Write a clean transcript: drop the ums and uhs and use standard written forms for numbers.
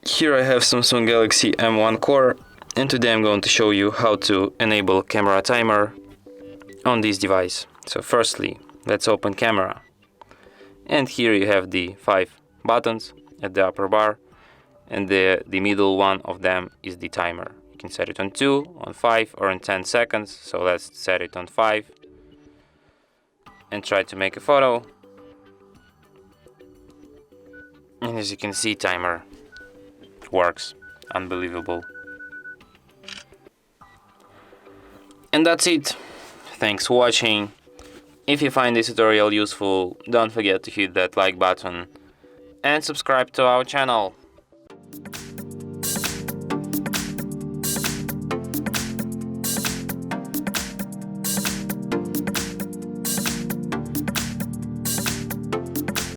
Here I have Samsung Galaxy M01 Core, and today I'm going to show you how to enable camera timer on this device. So firstly, let's open camera, and here you have the 5 buttons at the upper bar, and the middle one of them is the timer. You can set it on 2, on 5, or on 10 seconds. So let's set it on 5 and try to make a photo. And as you can see, timer works. Unbelievable. And that's it. Thanks for watching. If you find this tutorial useful, don't forget to hit that like button and subscribe to our channel.